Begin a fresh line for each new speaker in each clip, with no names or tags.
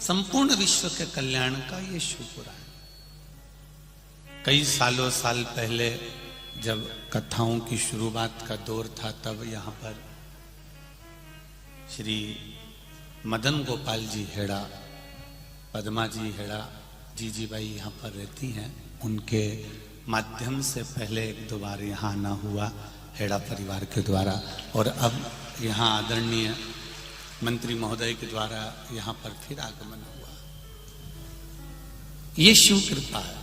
संपूर्ण विश्व के कल्याण का ये शिव पुराण। कई सालों साल पहले जब कथाओं की शुरुआत का दौर था, तब यहाँ पर श्री मदन गोपाल जी हेड़ा, पद्मा जी हेड़ा, जीजी बाई यहाँ पर रहती हैं, उनके माध्यम से पहले एक दो बार यहाँ आना हुआ हेड़ा परिवार के द्वारा, और अब यहाँ आदरणीय मंत्री महोदय के द्वारा यहाँ पर फिर आगमन हुआ। ये शिव कृपा है,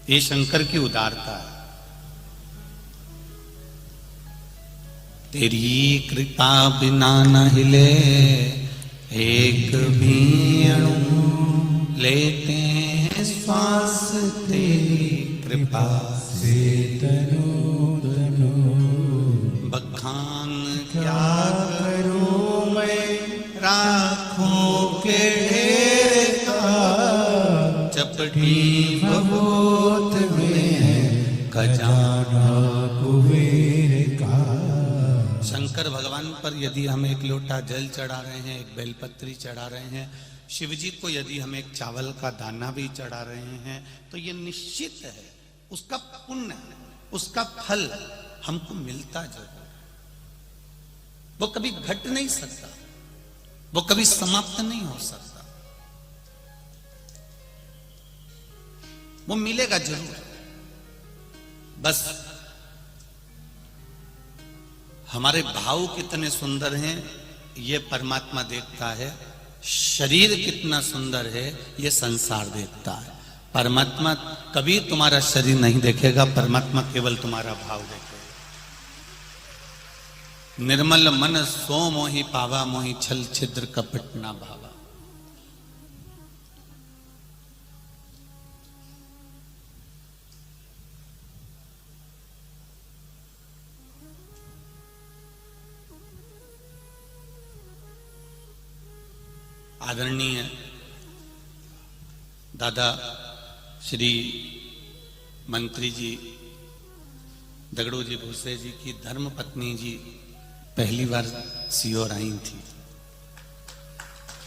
ये शंकर की उदारता है। तेरी कृपा बिना न हिले एक भी अणु, लेते हैं श्वास तेरी कृपा से तनो तनो। बखान क्या करूं मैं राखों के ढेर का, चपटी भगोत में खजाना कुबेर का। शंकर भगवान पर यदि हम एक लोटा जल चढ़ा रहे हैं, एक बेलपत्री चढ़ा रहे हैं, शिव जी को यदि हम एक चावल का दाना भी चढ़ा रहे हैं, तो ये निश्चित है उसका पुण्य, उसका फल हमको मिलता जरूर। वो कभी घट नहीं सकता, वो कभी समाप्त नहीं हो सकता, वो मिलेगा जरूर। बस हमारे भाव कितने सुंदर हैं ये परमात्मा देखता है, शरीर कितना सुंदर है ये संसार देखता है। परमात्मा कभी तुम्हारा शरीर नहीं देखेगा, परमात्मा केवल तुम्हारा भाव देखेगा। निर्मल मन सो मोहि पावा, मोहि छल छिद्र कपट ना भावा। आदरणीय दादा श्री मंत्री जी दगड़ू जी भूसे जी की धर्म पत्नी जी पहली बार सीओर आई थी,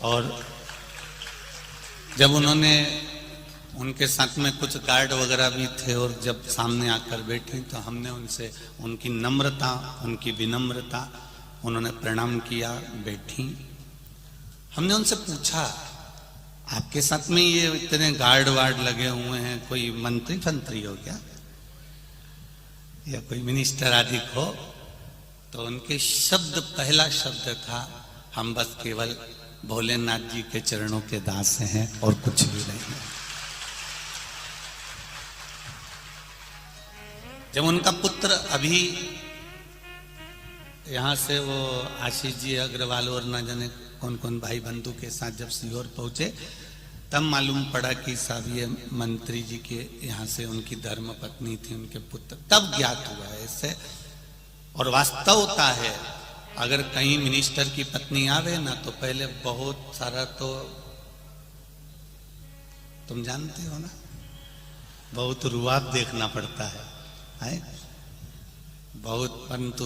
और जब उन्होंने, उनके साथ में कुछ गार्ड वगैरह भी थे, और जब सामने आकर बैठी तो हमने उनसे उनकी नम्रता, उनकी विनम्रता, उन्होंने प्रणाम किया, बैठी। हमने उनसे पूछा आपके साथ में ये इतने गार्ड वार्ड लगे हुए हैं, कोई मंत्री फंत्री हो क्या, या कोई मिनिस्टर आदि हो? तो उनके शब्द, पहला शब्द था, हम बस केवल भोलेनाथ जी के चरणों के दास हैं और कुछ भी नहीं। जब उनका पुत्र अभी यहां से वो आशीष जी अग्रवाल और न जाने कौन कौन भाई बंधु के साथ जब सीहोर पहुंचे, तब मालूम पड़ा कि साहब ये मंत्री जी के यहाँ से उनकी धर्म पत्नी थी, उनके पुत्र, तब ज्ञात हुआ ऐसे। और वास्तवता है, अगर कहीं मिनिस्टर की पत्नी आवे ना, तो पहले बहुत सारा, तो तुम जानते हो ना, बहुत रुआब देखना पड़ता है? बहुत, परंतु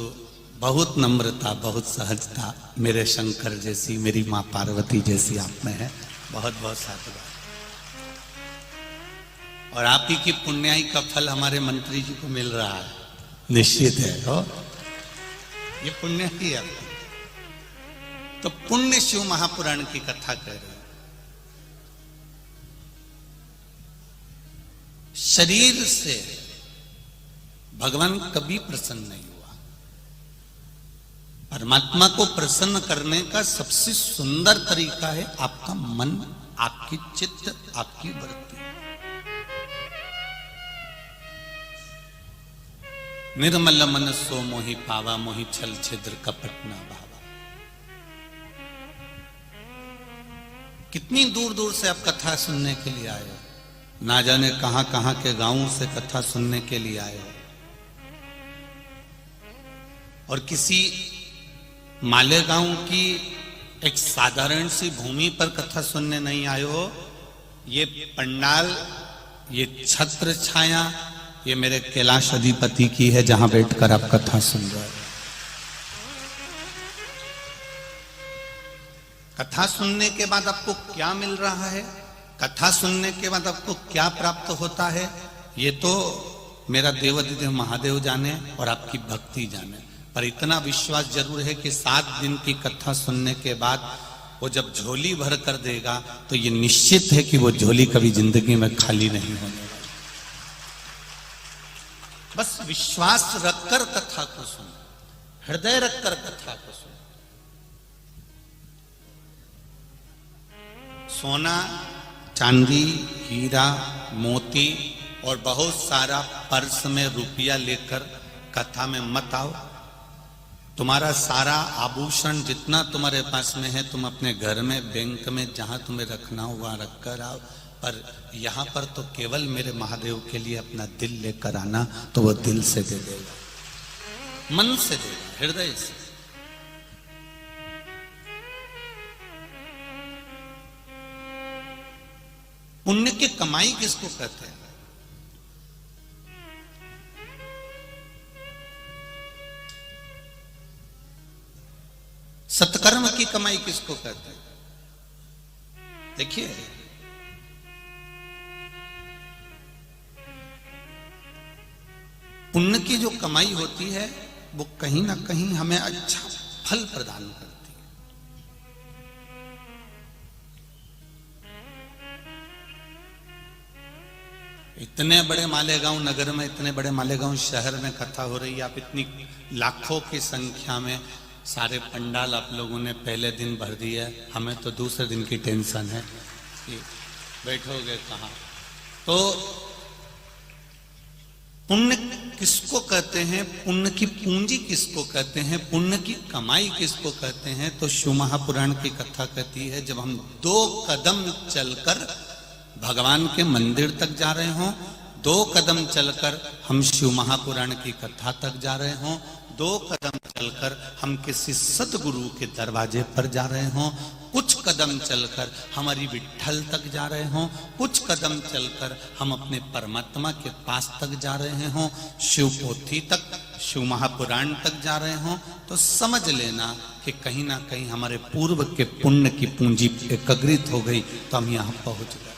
बहुत नम्रता, बहुत सहजता मेरे शंकर जैसी, मेरी माँ पार्वती जैसी आप में है। बहुत बहुत साधुवाद। और आप ही की पुण्याई का फल हमारे मंत्री जी को मिल रहा है, निश्चित है। ये पुण्य ही है। तो पुण्य शिव महापुराण की कथा कह रहे हैं। शरीर से भगवान कभी प्रसन्न नहीं हुआ। परमात्मा को प्रसन्न करने का सबसे सुंदर तरीका है आपका मन, आपकी चित्त, आपकी वृत्ति। निर्मल मन सो मोहि पावा, मोहि छल छिद्र कपट ना भावा। कितनी दूर दूर से आप कथा सुनने के लिए आए हो, ना जाने कहां कहां के गांवों से कथा सुनने के लिए आए हो, और किसी मालेगांव की एक साधारण सी भूमि पर कथा सुनने नहीं आए हो। ये पंडाल, ये छत्र छाया, ये मेरे कैलाश अधिपति की है, जहां बैठकर आप कथा सुन रहे हो। कथा सुनने के बाद आपको क्या मिल रहा है, कथा सुनने के बाद आपको क्या प्राप्त होता है, ये तो मेरा देवाधिदेव महादेव जाने और आपकी भक्ति जाने। पर इतना विश्वास जरूर है कि 7 दिन की कथा सुनने के बाद वो जब झोली भर कर देगा तो ये निश्चित है कि वो झोली कभी जिंदगी में खाली नहीं होने वाली। बस विश्वास रखकर कथा को सुनो, हृदय रखकर कथा को सुनो। सोना, चांदी, हीरा, मोती और बहुत सारा पर्स में रुपया लेकर कथा में मत आओ। तुम्हारा सारा आभूषण जितना तुम्हारे पास में है तुम अपने घर में, बैंक में, जहां तुम्हें रखना हो वहां रख कर आओ। पर यहां पर तो केवल मेरे महादेव के लिए अपना दिल लेकर आना, तो वो दिल से दे देगा, मन से देगा, हृदय से। पुण्य की कमाई किसको कहते हैं? सत्कर्म की कमाई किसको कहते हैं? देखिए, पुण्य की जो कमाई होती है वो कहीं ना कहीं हमें अच्छा फल प्रदान करती है। इतने बड़े मालेगांव नगर में, इतने बड़े मालेगांव शहर में कथा हो रही है, आप इतनी लाखों की संख्या में सारे पंडाल आप लोगों ने पहले दिन भर दिया है। हमें तो दूसरे दिन की टेंशन है कि बैठोगे कहाँ। तो पुण्य किसको कहते हैं, पुण्य की पूंजी किसको कहते हैं, पुण्य की कमाई किसको कहते हैं? तो शिव महापुराण की कथा कहती है, जब हम 2 कदम चलकर भगवान के मंदिर तक जा रहे हों, 2 कदम चलकर हम शिव महापुराण की कथा तक जा रहे हों, 2 कदम चलकर हम किसी सदगुरु के दरवाजे पर जा रहे हों, कुछ कदम चलकर हमारी विट्ठल तक जा रहे हों, कुछ कदम चलकर हम अपने परमात्मा के पास तक जा रहे हों, शिव पोथी तक, शिव महापुराण तक जा रहे हों, तो समझ लेना कि कहीं ना कहीं हमारे पूर्व के पुण्य की पूंजी एकत्रित हो गई, तो हम यहां पहुंच गए।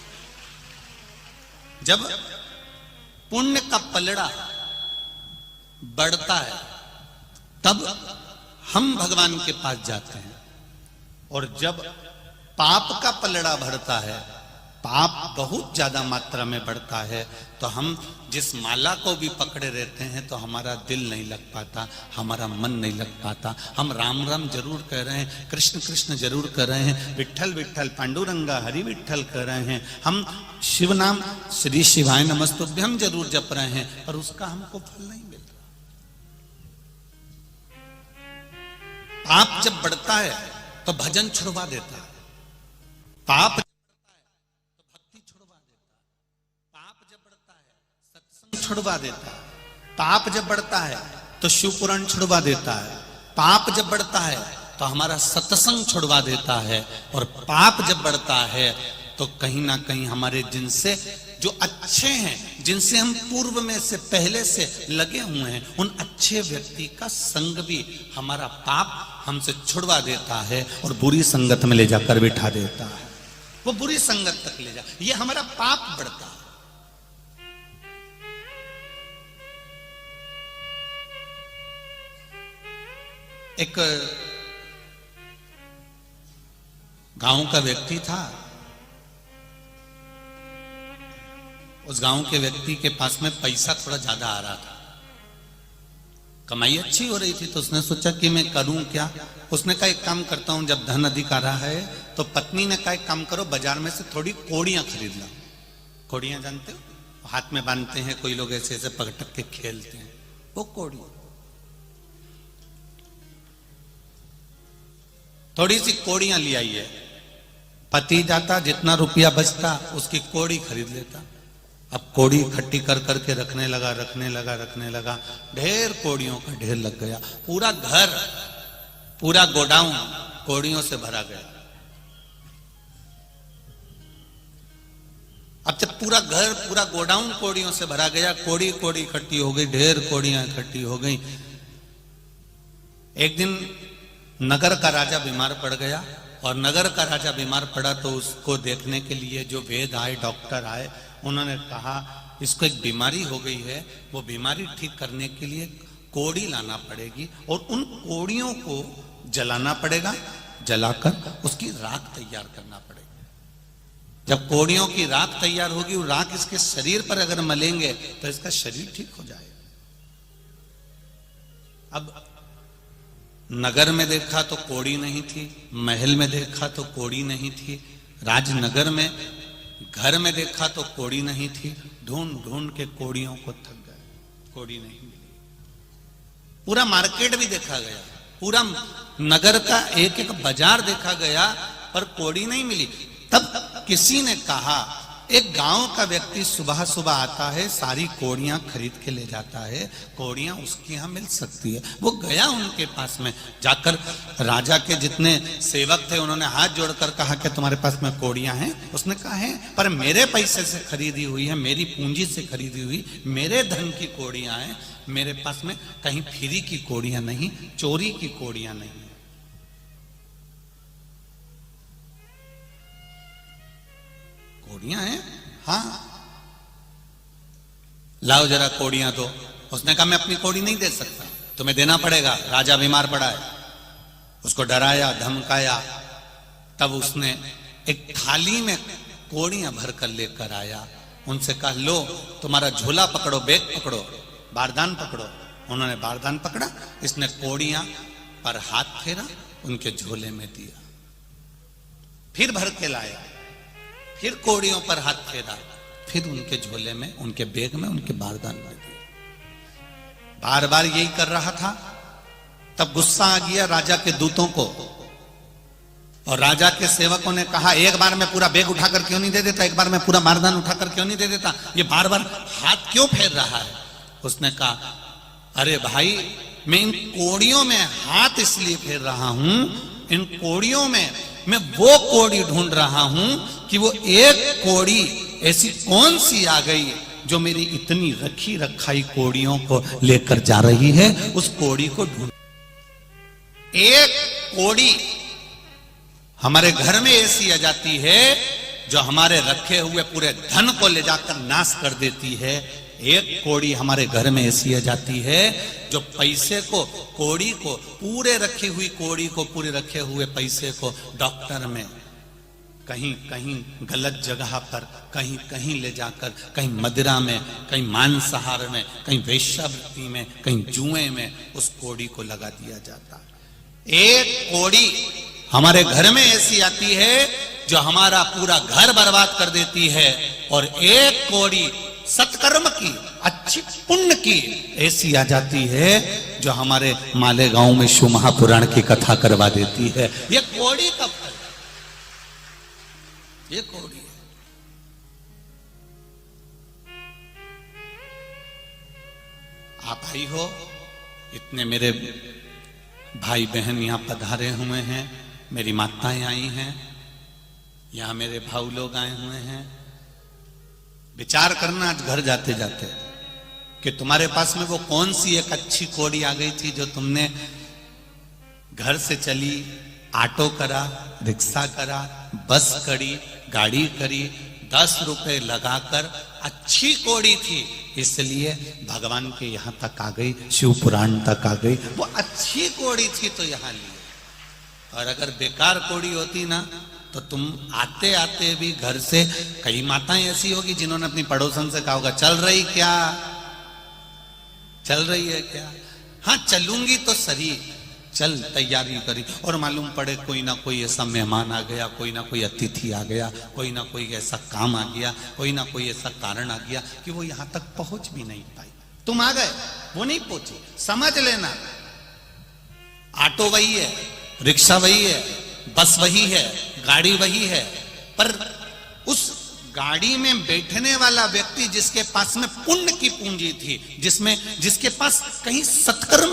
जब पुण्य का पलड़ा बढ़ता है तब हम भगवान के पास जाते हैं, और जब पाप का पलड़ा बढ़ता है, पाप बहुत ज्यादा मात्रा में बढ़ता है, तो हम जिस माला को भी पकड़े रहते हैं तो हमारा दिल नहीं लग पाता, हमारा मन नहीं लग पाता। हम राम राम जरूर कह रहे हैं, कृष्ण कृष्ण जरूर कर रहे हैं, विट्ठल विट्ठल पांडुरंगा हरि विट्ठल कर रहे हैं, हम शिव नाम श्री शिवाय नमस्तुभ्यम जरूर जप रहे हैं, पर उसका हमको फल नहीं मिल रहा। पाप जब बढ़ता है तो भजन छुड़वा देता है, पाप छुड़वा देता है, पाप जब बढ़ता है तो शिव पुराण छुड़वा देता है, पाप जब बढ़ता है तो हमारा सत्संग छुड़वा देता है, और पाप जब बढ़ता है तो कहीं ना कहीं हमारे जिनसे जो अच्छे हैं, जिनसे हम पूर्व में से पहले से लगे हुए हैं, उन अच्छे व्यक्ति का संग भी हमारा पाप हमसे छुड़वा देता है और बुरी संगत में ले जाकर बिठा देता है, वो बुरी संगत तक ले जा, ये हमारा पाप बढ़ता है। एक गांव का व्यक्ति था, उस गांव के व्यक्ति के पास में पैसा थोड़ा ज्यादा आ रहा था, कमाई अच्छी हो रही थी, तो उसने सोचा कि मैं करूं क्या। उसने कहा एक काम करता हूं, जब धन अधिक आ रहा है तो पत्नी ने कहा एक काम करो, बाजार में से थोड़ी कोड़ियां खरीद लो। कोड़ियां जानते हो, हाथ में बांधते हैं, कोई लोग ऐसे ऐसे पकटक के खेलते हैं, वो कोड़ियां। थोड़ी सी कोड़ियां ले आई है, पति जाता, जितना रुपया बचता उसकी कोड़ी खरीद लेता। अब कोड़ी इकट्ठी कर करके रखने लगा, ढेर कोड़ियों का ढेर लग गया, पूरा घर, पूरा गोडाउन कोड़ियों से भरा गया। अब जब पूरा घर, पूरा गोडाउन कोड़ियों से भरा गया, कोड़ी कोड़ी इकट्ठी हो गई, ढेर कोड़ियां इकट्ठी हो गई। एक दिन नगर का राजा बीमार पड़ गया, और नगर का राजा बीमार पड़ा तो उसको देखने के लिए जो वैद्य आए, डॉक्टर आए, उन्होंने कहा इसको एक बीमारी हो गई है, वो बीमारी ठीक करने के लिए कोड़ी लाना पड़ेगी और उन कोड़ियों को जलाना पड़ेगा, जलाकर उसकी राख तैयार करना पड़ेगा। जब कोड़ियों की राख तैयार होगी, वो राख इसके शरीर पर अगर मलेंगे तो इसका शरीर ठीक हो जाएगा। अब नगर में देखा तो कोड़ी नहीं थी, महल में देखा तो कोड़ी नहीं थी, राजनगर में घर में देखा तो कोड़ी नहीं थी। ढूंढ ढूंढ के कोड़ियों को थक गए, कोड़ी नहीं मिली। पूरा मार्केट भी देखा गया, पूरा नगर का एक एक बाजार देखा गया, पर कोड़ी नहीं मिली। तब किसी ने कहा, एक गांव का व्यक्ति सुबह सुबह आता है, सारी कोड़ियां खरीद के ले जाता है, कोड़ियां उसके यहां मिल सकती है। वो गया उनके पास में, जाकर राजा के जितने सेवक थे उन्होंने हाथ जोड़कर कहा कि तुम्हारे पास में कोड़ियां हैं? उसने कहा है, पर मेरे पैसे से खरीदी हुई है, मेरी पूंजी से खरीदी हुई, मेरे धन की कोड़ियां हैं, मेरे पास में कहीं फ्री की कोड़ियां नहीं, चोरी की कोड़ियां नहीं। कोड़ियां हैं? हाँ, लाओ जरा कोड़ियां दो। उसने कहा मैं अपनी कोड़ी नहीं दे सकता, तुम्हें देना पड़ेगा, राजा बीमार पड़ा है। उसको डराया, धमकाया। तब उसने एक थाली में कोड़ियां भरकर लेकर आया। उनसे कहा लो तुम्हारा झोला पकड़ो, बैग पकड़ो, बारदान पकड़ो। उन्होंने बारदान पकड़ा, इसने कोड़ियां पर हाथ फेरा, उनके झोले में दिया। फिर भर के लाया, फिर कोड़ियों पर हाथ फेरा, फिर उनके झोले में, उनके बैग में, उनके बारदान में दिया। बार बार यही कर रहा था। तब गुस्सा आ गया राजा के दूतों को, और राजा के सेवकों ने कहा एक बार में पूरा बैग उठाकर क्यों नहीं दे देता, एक बार में पूरा बारदान उठाकर क्यों नहीं दे देता, ये बार बार हाथ क्यों फेर रहा है? उसने कहा अरे भाई, मैं इन कोड़ियों में हाथ इसलिए फेर रहा हूं, इन कोड़ियों में मैं वो कोड़ी ढूंढ रहा हूं कि वो एक कोड़ी ऐसी कौन सी आ गई जो मेरी इतनी रखी रखाई कोड़ियों को लेकर जा रही है। उस कोड़ी को ढूंढ। एक कोड़ी हमारे घर में ऐसी आ जाती है जो हमारे रखे हुए पूरे धन को ले जाकर नाश कर देती है। एक कोड़ी हमारे घर में ऐसी आ जाती है जो पैसे को, कोड़ी को, पूरे रखी हुई कोड़ी को, पूरे रखे हुए पैसे को डॉक्टर में, कहीं कहीं गलत जगह पर, कहीं कहीं ले जाकर, कहीं मदिरा में, कहीं मांसाहार में, कहीं वेश्यावृत्ति में, कहीं जुए में उस कोड़ी को लगा दिया जाता है। एक कोड़ी हमारे घर में ऐसी आती है जो हमारा पूरा घर बर्बाद कर देती है, और एक कोड़ी सत्कर्म की, अच्छी पुण्य की ऐसी आ जाती है जो हमारे मालेगांव में शिव महापुराण की कथा करवा देती है। ये कोड़ी का फल, ये कोड़ी है। आप भाई हो, इतने मेरे भाई बहन यहां पधारे हुए हैं, मेरी माताएं आई हैं, यहां मेरे भाऊ लोग आए हुए हैं। विचार करना आज घर जाते जाते कि तुम्हारे पास में वो कौन सी एक अच्छी कोड़ी आ गई थी जो तुमने घर से चली, ऑटो करा, रिक्शा करा, बस करी, गाड़ी करी, 10 रुपए लगाकर अच्छी कोड़ी थी, इसलिए भगवान के यहां तक आ गई, शिव पुराण तक आ गई। वो अच्छी कोड़ी थी तो यहां ली। और अगर बेकार कोड़ी होती ना तो तुम आते आते भी घर से, कई माताएं ऐसी होगी जिन्होंने अपनी पड़ोसन से कहा होगा चल रही क्या, चल रही है क्या? हाँ चलूंगी तो सही, चल तैयारी करी, और मालूम पड़े कोई ना कोई ऐसा मेहमान आ गया, कोई ना कोई अतिथि आ गया, कोई ना कोई ऐसा काम आ गया, कोई ना कोई ऐसा कारण आ गया कि वो यहां तक पहुंच भी नहीं पाई। तुम आ गए, वो नहीं पहुंची। समझ लेना, ऑटो वही है, रिक्शा वही है, बस वही है, गाड़ी वही है, पर उस गाड़ी में बैठने वाला व्यक्ति जिसके पास में पुण्य की पूंजी थी, जिसके पास कहीं सत्कर्म